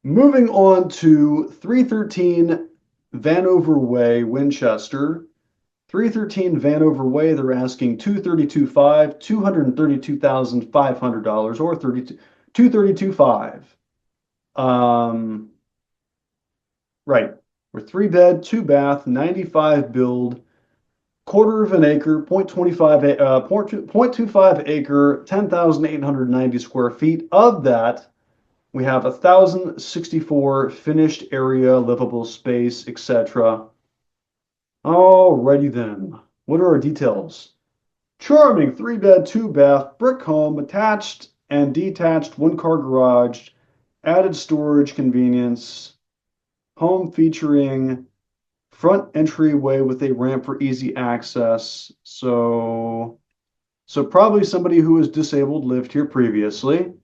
Moving on to 313 Vanover Way, Winchester. 313 Vanover Way, they're asking 232.5, $232,500 or 232.5. Um, right. We're three bed, two bath, 95 build, quarter of an acre, 0.25 acre, 10,890 square feet. Of that, we have 1,064 finished area, livable space, etc. Alrighty then. What are our details? Charming three bed, two bath, brick home, attached and detached one car garage, added storage convenience, home featuring front entryway with a ramp for easy access. So probably somebody who is disabled lived here previously.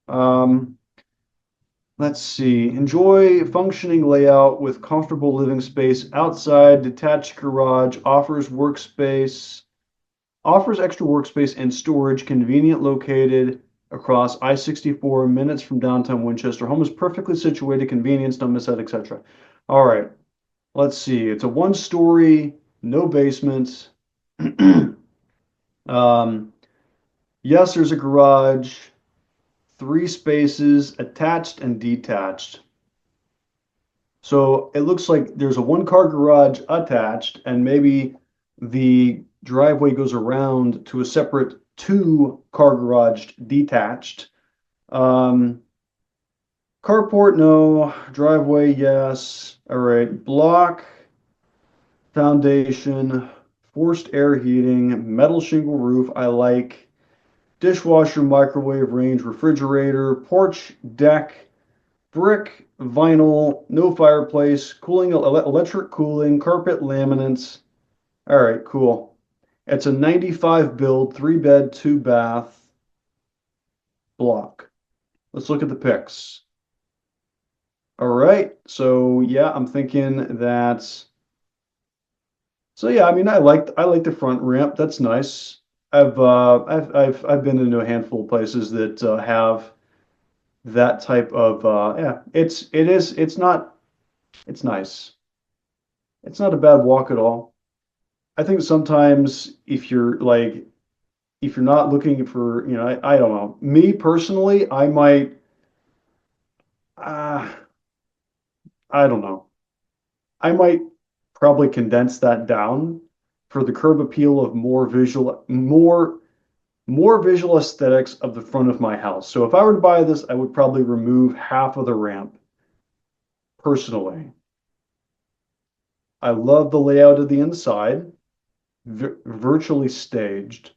Um, Let's see. Enjoy functioning layout with comfortable living space outside, detached garage, offers extra workspace and storage, convenient located across I-64 minutes from downtown Winchester. Home is perfectly situated, convenience, don't miss out, etc. All right. Let's see. It's a one-story, no basement. um, yes, there's a garage, three spaces, attached and detached. So it looks like there's a one car garage attached, and maybe the driveway goes around to a separate two car garage detached. Um, Carport, no. Driveway, yes. All right. Block, foundation, forced air heating, metal shingle roof, I like. Dishwasher, microwave, range, refrigerator, porch, deck, brick, vinyl, no fireplace, cooling, electric cooling, carpet laminates. All right, cool. It's a 95 build, three bed, two bath block. Let's look at the pics. All right, so yeah, I'm thinking that. So yeah, I mean, I like the front ramp. That's nice. I've been into a handful of places that have that type of yeah. It's nice. It's not a bad walk at all. I think sometimes if you're not looking for, I don't know. Me personally, I might uh, I don't know. I might probably condense that down for the curb appeal of more visual aesthetics of the front of my house. So if I were to buy this, I would probably remove half of the ramp personally. I love the layout of the inside, virtually staged.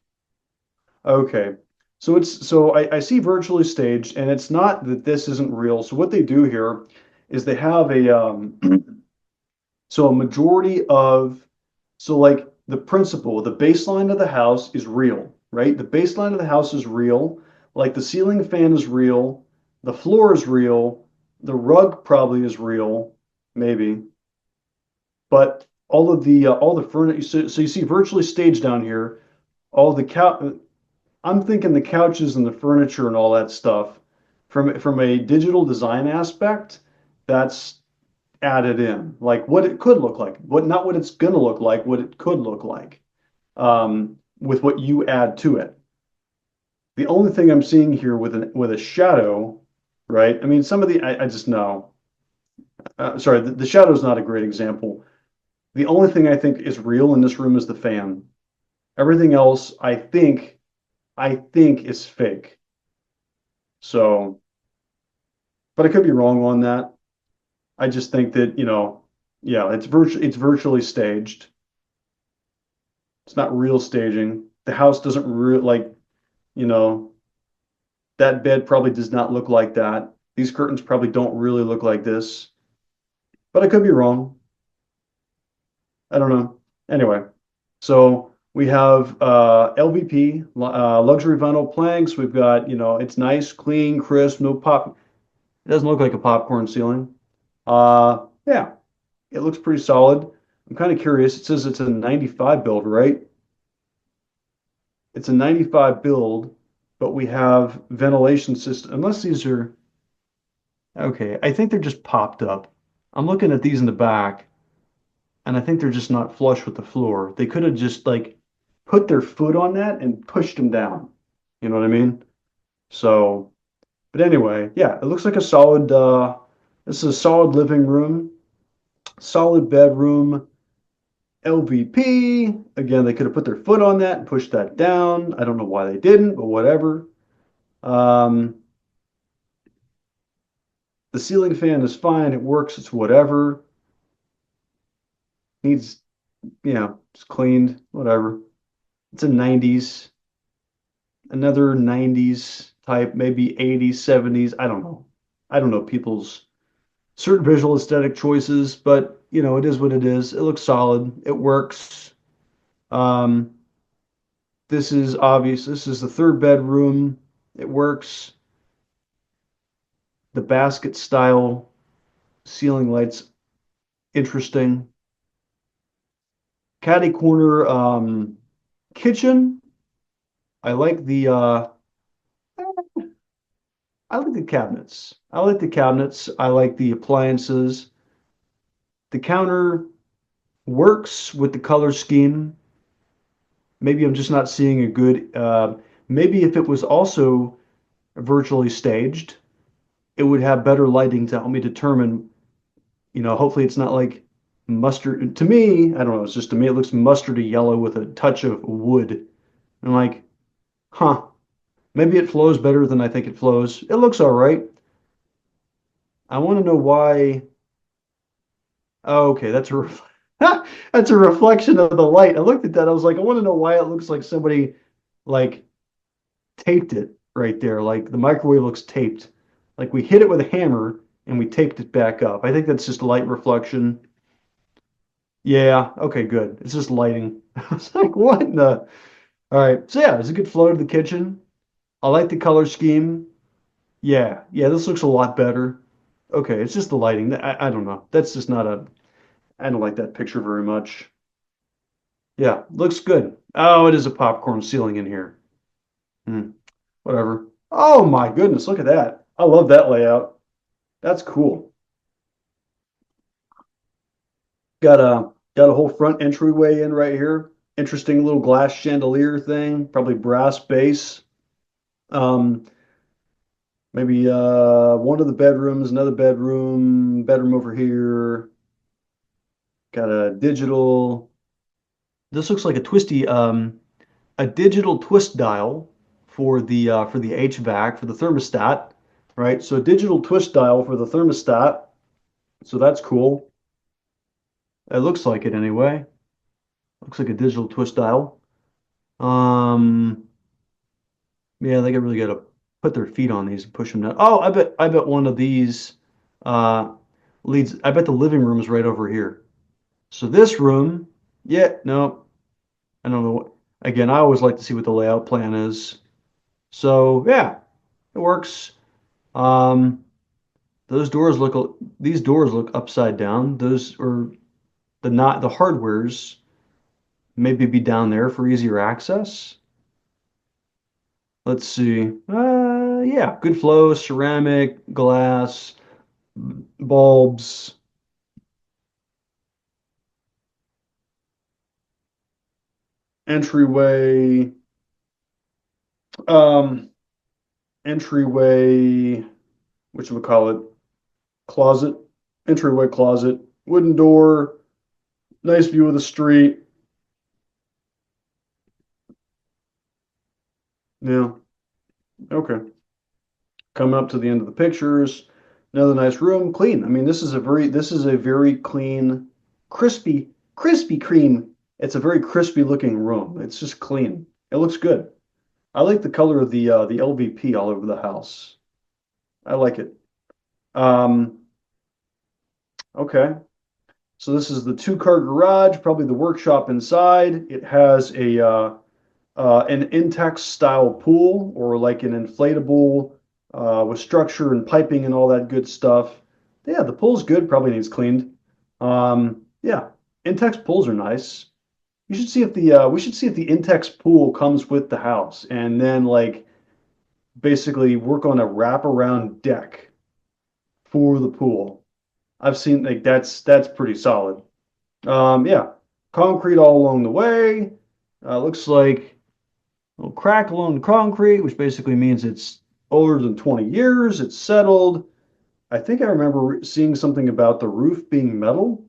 Okay. So I see virtually staged, and it's not that this isn't real. So what they do here is they have a so a majority of so like the principle, the baseline of the house is real, right? The baseline of the house is real, like the ceiling fan is real, the floor is real, the rug probably is real, maybe, but all the furniture. So you see virtually staged down here. All the couch. I'm thinking the couches and the furniture and all that stuff from a digital design aspect, that's added in. Like what it could look like. What not what it's gonna look like, what it could look like. With what you add to it. The only thing I'm seeing here with a shadow, right? I mean, some of the I just know. Sorry, the shadow is not a great example. The only thing I think is real in this room is the fan. Everything else, I think is fake. So, but I could be wrong on that. I just think that, yeah, it's virtually staged. It's not real staging. The house doesn't you know, that bed probably does not look like that. These curtains probably don't really look like this. But I could be wrong. I don't know. Anyway, so we have LVP, luxury vinyl planks. We've got, it's nice, clean, crisp, no pop. It doesn't look like a popcorn ceiling. Yeah, it looks pretty solid. I'm kind of curious. It says it's a 95 build, right? It's a 95 build, but we have ventilation system. Unless these are, Okay, I think they're just popped up. I'm looking at these in the back, and I think they're just not flush with the floor. They could have just like put their foot on that and pushed them down. You know what I mean? So, but anyway, yeah, it looks like a solid this is a solid living room, solid bedroom, LVP. Again, they could have put their foot on that and pushed that down. I don't know why they didn't, but whatever. Um, the ceiling fan is fine. It works. It's whatever. Needs, it's cleaned, whatever. It's a 90s, another 90s type, maybe 80s, 70s. I don't know. I don't know people's certain visual aesthetic choices, but it is what it is. It looks solid. It works. Um, this is obvious. This is the third bedroom. It works. The basket style ceiling lights, interesting. Caddy corner kitchen. I like the I like the cabinets. I like the cabinets. I like the appliances. The counter works with the color scheme. Maybe I'm just not seeing a good maybe if it was also virtually staged, it would have better lighting to help me determine, hopefully it's not like mustard. To me, I don't know, it's just to me it looks mustardy yellow with a touch of wood. I'm like, huh, maybe it flows better than I think it flows. It looks all right. I want to know why. Oh, okay, that's a reflection of the light. I looked at that. I was like, I want to know why it looks like somebody like taped it right there. Like the microwave looks taped. Like we hit it with a hammer and we taped it back up. I think that's just light reflection. Yeah, okay, good. It's just lighting. I was like, what in the? All right. So yeah, there's a good flow to the kitchen. I like the color scheme. Yeah, yeah, this looks a lot better. Okay, it's just the lighting. I don't know. That's just not a, I don't like that picture very much. Yeah, looks good. Oh, it is a popcorn ceiling in here. Hmm, whatever. Oh my goodness, look at that. I love that layout. That's cool. Got a whole front entryway in right here. Interesting little glass chandelier thing, probably brass base. Um, maybe one of the bedrooms, another bedroom over here. Got a digital. This looks like a digital twist dial for the HVAC for the thermostat, right? So a digital twist dial for the thermostat. So that's cool. It looks like it anyway. Looks like a digital twist dial. Um, yeah, they really got to put their feet on these and push them down. Oh, I bet one of these uh leads. I bet the living room is right over here. So this room, yeah, no, I don't know. Again, I always like to see what the layout plan is. So yeah, it works. Um, these doors look upside down. Those are the hardwares maybe be down there for easier access. Let's see. Yeah, good flow, ceramic, glass, bulbs, entryway, um, entryway, which we call it, closet, entryway closet, wooden door, nice view of the street. Yeah, okay. Coming up to the end of the pictures, another nice room, clean. I mean, this is a very clean, crispy cream. It's a very crispy looking room. It's just clean. It looks good. I like the color of the LVP all over the house. I like it. Um, okay. So this is the two-car garage, probably the workshop inside. It has an Intex style pool or like an inflatable with structure and piping and all that good stuff. Yeah, the pool's good. Probably needs cleaned. Yeah, Intex pools are nice. You should see if the we should see if the Intex pool comes with the house, and then like basically work on a wraparound deck for the pool. I've seen like that's pretty solid. Yeah, concrete all along the way. Looks like a little crack along the concrete, which basically means it's older than 20 years. It's settled. I think I remember seeing something about the roof being metal.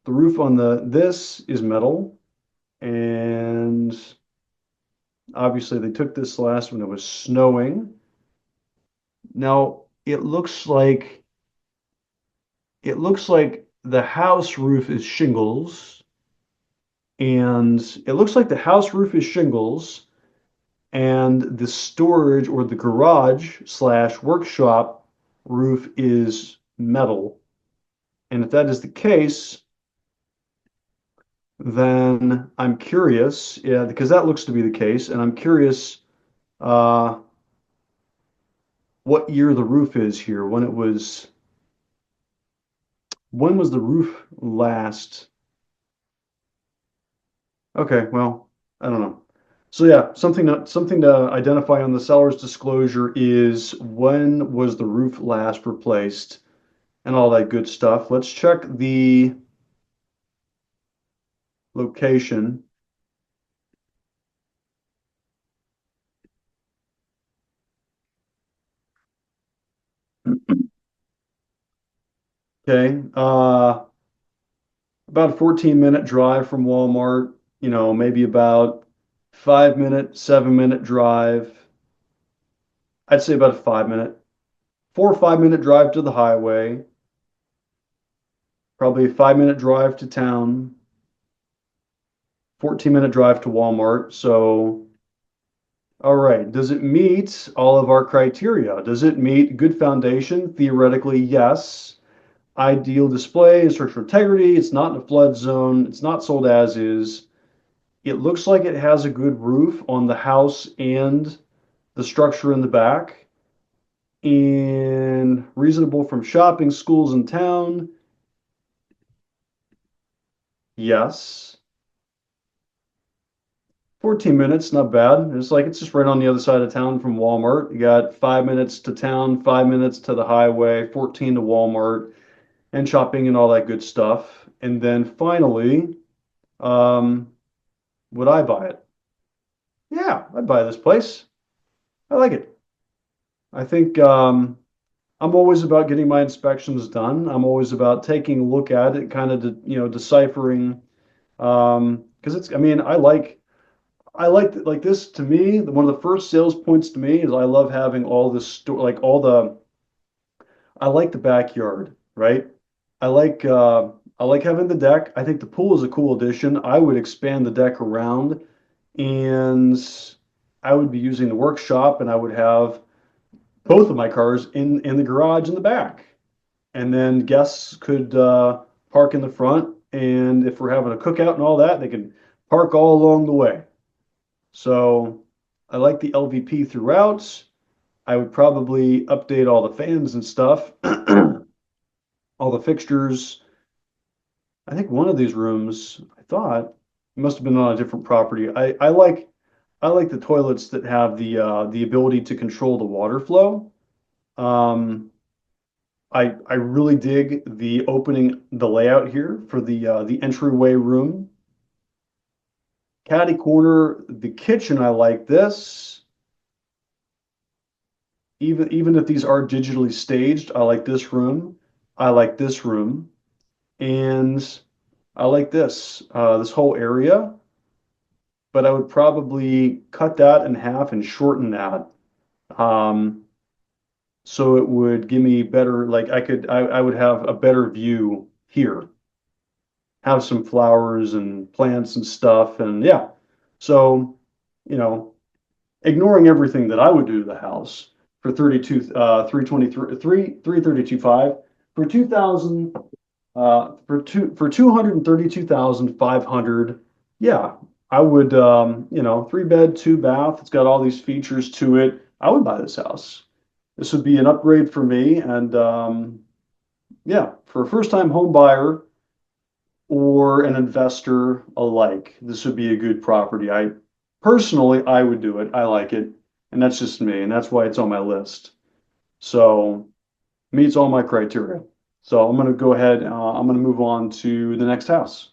The roof on this is metal, and obviously they took this last when it was snowing. Now it looks like the house roof is shingles, and it looks like the house roof is shingles, and the storage or the garage slash workshop roof is metal. And if that is the case, then I'm curious, yeah, because that looks to be the case, and I'm curious uh, what year the roof is here, when was the roof last? Okay, well, I don't know. So yeah, something to identify on the seller's disclosure is when was the roof last replaced and all that good stuff. Let's check the location. Okay, about a 14-minute drive from Walmart, maybe about 5 minute, 7 minute drive. I'd say about a 5 minute, 4 or 5 minute drive to the highway, probably a 5 minute drive to town, 14-minute drive to Walmart. So, all right, does it meet all of our criteria? Does it meet good foundation? Theoretically, yes. Ideal display and structural integrity. It's not in a flood zone. It's not sold as is. It looks like it has a good roof on the house and the structure in the back. And reasonable from shopping, schools in town. Yes. 14 minutes, not bad. It's just right on the other side of town from Walmart. You got 5 minutes to town, 5 minutes to the highway, 14 to Walmart, and shopping and all that good stuff. And then finally, um, would I buy it? Yeah, I'd buy this place. I like it. I think I'm always about getting my inspections done. I'm always about taking a look at it, kind of, deciphering. Because I mean, like this to me. One of the first sales points to me is I love having all this like I like the backyard, right? I like I like having the deck. I think the pool is a cool addition. I would expand the deck around, and I would be using the workshop, and I would have both of my cars in the garage in the back, and then guests could park in the front. And if we're having a cookout and all that, they can park all along the way. So I like the LVP throughout. I would probably update all the fans and stuff, all the fixtures. I think one of these rooms, I thought, it must have been on a different property. I like the toilets that have the ability to control the water flow. Um, I really dig the layout here for the entryway room. Caddy corner, the kitchen, I like this. Even if these are digitally staged, I like this room. I like this room. And I like this whole area, but I would probably cut that in half and shorten that. Um, so it would give me better, like I would have a better view here, have some flowers and plants and stuff. And yeah, so, you know, ignoring everything that I would do to the house for 332,500 for 2,000 for 232,500. Yeah, I would 3 bed, 2 bath. It's got all these features to it. I would buy this house. This would be an upgrade for me, and yeah, for a first-time home buyer or an investor alike, this would be a good property. I would do it. I like it, and that's just me, and that's why it's on my list. So Meets all my criteria. So I'm going to go ahead, I'm going to move on to the next house.